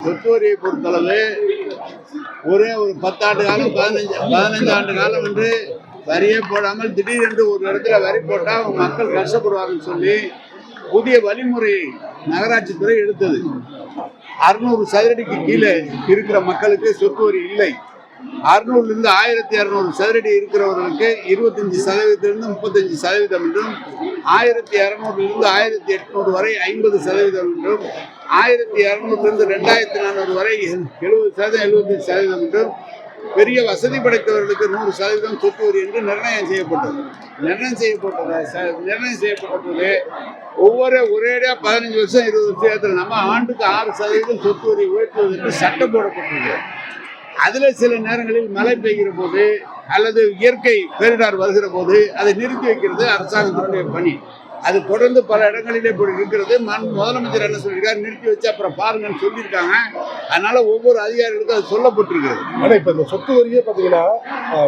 சொத்து வரியை பொறுத்தளவு ஒரே ஒரு 10 ஆண்டு காலம் 15 ஆண்டு காலம் என்று வரியே போடாமல் திடீரென்று ஒரு இடத்துல வரி போட்டால் அவங்க மக்கள் கஷ்டப்படுவாங்கன்னு சொல்லி புதிய வழிமுறை நகராட்சித்துறை எடுத்தது. 600 சதுரடிக்கு கீழே இருக்கிற மக்களுக்கு சொத்து வரி இல்லை. 600லிருந்து 1200 சதுரடி இருக்கிறவர்களுக்கு 25% 35% என்றும், 1200லிருந்து 1800 வரை 50% என்றும், 1200லிருந்து 2400 வரை 70% 75% என்றும், பெரிய வசதி படைத்தவர்களுக்கு 100% சொத்து வரி என்று நிர்ணயம் செய்யப்பட்டது. நிர்ணயம் செய்யப்பட்ட போது ஒரேடியா 15 வருஷம் 20 வருஷத்துல நம்ம ஆண்டுக்கு 6% சொத்து வரி உயர்த்துவது என்று சட்டம் போடப்பட்டது. அதுல சில நேரங்களில் மழை பெய்கிற போது அல்லது இயற்கை பேரிடர் வருகிற போது அதை நிறுத்தி வைக்கிறது அரசாங்கத்தினுடைய பணி. அது தொடர்ந்து பல இடங்களிலே இப்படி இருக்கிறது. முதலமைச்சர் என்ன சொல்லியிருக்காரு, நிறுத்தி வச்சு அப்புறம் பாருங்கன்னு சொல்லியிருக்காங்க. அதனால ஒவ்வொரு அதிகாரிகளுக்கும் அது சொல்லப்பட்டிருக்கிறது. ஆனா இப்ப இந்த சொத்து வரியே பாத்தீங்கன்னா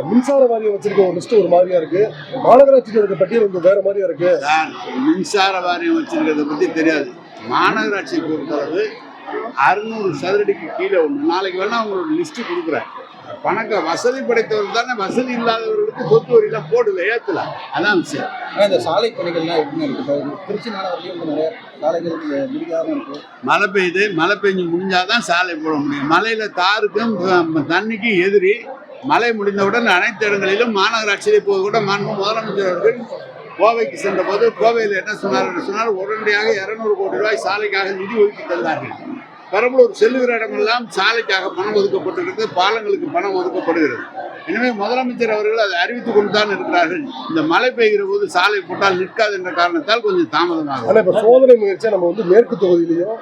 மின்சார வாரியம் வச்சிருக்க ஒரு லிஸ்ட் ஒரு மாதிரியா இருக்கு, மாநகராட்சியில் இருக்க பட்டியல் வந்து வேற மாதிரியா இருக்கு. மின்சார வாரியம் வச்சிருக்கிறத பத்தி தெரியாது. மாநகராட்சி பொறுத்தளவு 600 சதுரடிக்கு கீழே ஒன்று. நாளைக்கு வேணா அவங்களோட லிஸ்ட் கொடுக்குறேன். வசதி படைத்தவர்கள் தானே, வசதி இல்லாதவர்களுக்கு சொத்து வரியெல்லாம் போடல, ஏற்றல. அதான் விஷயம். இந்த சாலை பணிகள்லாம் எப்படி இருக்கு? திருச்சி மாநகரிலும் நிறைய சாலைகள் முடியாமல் இருக்கு. மழை பெஞ்சு முடிஞ்சாதான் சாலை போட முடியும். மலையில தாருக்கும் தண்ணிக்கும் எதிரி. மழை முடிந்தவுடன் அனைத்து இடங்களிலும் மாநகராட்சியிலே போது கூட முதலமைச்சர் அவர்கள் கோவைக்கு சென்ற போது கோவையில் என்ன சொன்னார், உடனடியாக 200 கோடி ரூபாய் சாலைக்காக நிதி ஒதுக்கி தந்தார்கள். பெரம்பலூர் செல்லுகிற இடமெல்லாம் சாலைக்காக பணம் ஒதுக்கப்பட்டிருக்கு, பாலங்களுக்கு பணம் ஒதுக்கப்படுகிறது. எனவே முதலமைச்சர் அவர்கள் அதை அறிவித்துக் கொண்டுதான் இருக்கிறார்கள். இந்த மழை பெய்கிற போது சாலை போட்டால் நிற்காது என்ற காரணத்தால் கொஞ்சம் தாமதமாகும். இப்ப சோதனை முயற்சியா நம்ம வந்து மேற்கு தொகுதியிலையும்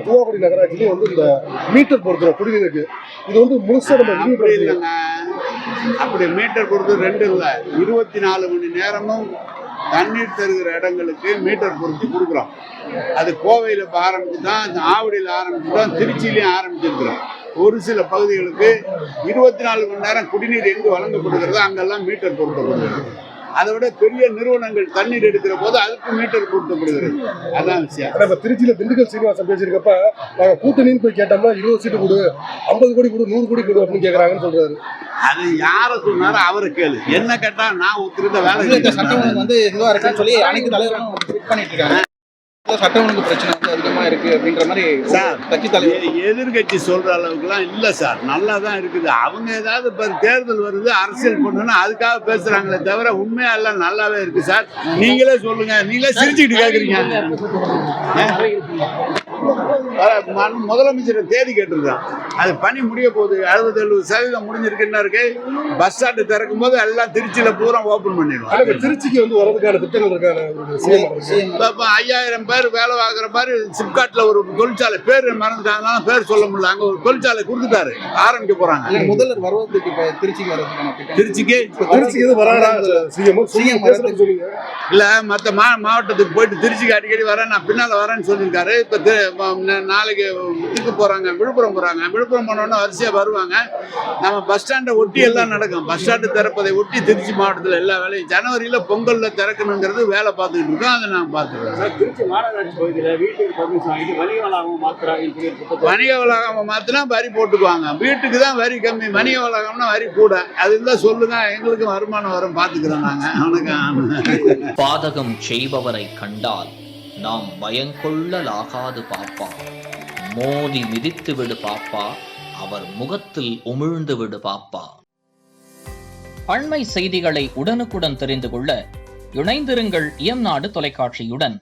தூவாக்குடி நகராட்சியிலையும் வந்து இந்த மீட்டர் பொறுத்துறோம் குடிநீருக்கு. இது வந்து முழுசா நம்ம அப்படி இல்லைங்க. அப்படி மீட்டர் பொறுத்து 2 இல்லை, 24 மணி நேரமும் தண்ணீர் தருகிற இடங்களுக்கு மீட்டர் பொருத்தி கொடுக்குறோம். அது கோவையில் இப்போ ஆரம்பிச்சுதான், ஆவடியில் ஆரம்பிச்சுதான், திருச்சியிலையும் ஆரம்பிச்சிருக்கிறோம். ஒரு சில பகுதிகளுக்கு 24 மணி நேரம் குடிநீர் எங்கு வழங்கப்படுகிறதோ அங்கெல்லாம் மீட்டர் பொருத்தப்படுகிறது. அதை விட பெரிய நிறுவனங்கள் தண்ணீர் எடுக்கிற போது அதுக்கு மீட்டர் பொருத்தப்படுகிறது. அதான் விஷயம். இப்ப திருச்சியில திண்டுக்கல் சீனிவாசன் பேசியிருக்கப்ப நாங்க கூட்டணின்னு போய் கேட்டோம்னா 20 சீட்டு கொடு, 50 கோடி கொடு, 100 கோடி கொடு அப்படின்னு கேட்கறாங்கன்னு சொல்றாரு. அது யார சொன்னாரோ அவரை கேளு. என்ன கேட்டா நான் ஒத்துக்கிட்ட வேலை சட்டம் வந்து இதுவா இருக்குன்னு சொல்லி அனைத்து தலைவரும் பண்ணிட்டு இருக்காங்க. சட்டம் ஒழுங்கு பிரச்சனை வந்து அதிகமா இருக்கு அப்படின்ற மாதிரி சார் கட்சி தலைவர் எதிர்கட்சி சொல்ற அளவுக்குலாம் இல்ல சார். நல்லா தான் இருக்குது. அவங்க ஏதாவது இப்போ தேர்தல் வருது அரசியல் பண்ணணும்னா அதுக்காக பேசுறாங்களே தவிர உண்மையா எல்லாம் நல்லாவே இருக்கு சார். நீங்களே சொல்லுங்க. நீங்களே சிரிச்சுக்கிட்டு கேக்குறீங்க. முதலமைச்சர் தேதி கேட்டிருக்கான். அது பணி முடிய போகுது. 60-70% முடிஞ்சிருக்குன்னா இருக்கு. பஸ் ஸ்டாண்டு திறக்கும் போது எல்லாம் திருச்சியில பூரா ஓபன் பண்ணிடுவோம். திருச்சிக்கு வந்து வரதுக்கான திட்டங்கள் இருக்கான 5000 பேர் வேலை வாங்குற மாதிரி சிப்காட்ல ஒரு தொழிற்சாலை பேர் மறந்துட்டாங்க, பேர் சொல்ல முடியல. அங்க ஒரு தொழிற்சாலை கொடுத்துட்டாரு, ஆரம்பிக்க போறாங்க. முதல்வர் வருவதற்கு திருச்சிக்கு வரதுக்கான திருச்சிக்கு வராடா இல்ல மற்ற மாவட்டத்துக்கு போயிட்டு திருச்சிக்கு அடிக்கடி வரேன், நான் பின்னால வரேன்னு சொல்லியிருக்காரு. இப்ப நாளைக்கு இதுக்கு போறாங்க, விழுப்புரம் போறாங்க. விழுப்புரம் போனோன்னா வரிசையா வருவாங்க. நம்ம பஸ் ஸ்டாண்டை ஒட்டி எல்லாம் நடக்கும். பஸ் ஸ்டாண்டு திறப்பதை ஒட்டி திருச்சி மாவட்டத்தில் எல்லா வேலையும் ஜனவரியில பொங்கல்ல திறக்கணுங்கிறது வேலை பார்த்துக்கிட்டு இருக்கோம். அதை நான் பார்த்துக்கிறேன். திருச்சி மாநகராட்சி பகுதியில் வீட்டுக்கு பர்மிஷன் வாங்கிட்டு வணிக வளாகம் மாத்துறாங்க. வணிக வளாகம் மாத்தினா வரி போட்டுக்குவாங்க. வீட்டுக்கு தான் வரி கம்மி, வணிக வளாகம்னா வரி கூட. அது இருந்தால் சொல்லுங்க, எங்களுக்கு வருமானம் வரும், பார்த்துக்கிறோம் நாங்க. அவனுக்கு பாதகம் செய்பவரை கண்டால் நாம் பயங்கொள்ளலாகாது பாப்பா, மோதி மிதித்து விடு பாப்பா, அவர் முகத்தில் உமிழ்ந்து விடு பாப்பா. அண்மை செய்திகளை உடனுக்குடன் தெரிந்து கொள்ள இணைந்திருங்கள் இயம்நாடு தொலைக்காட்சியுடன்.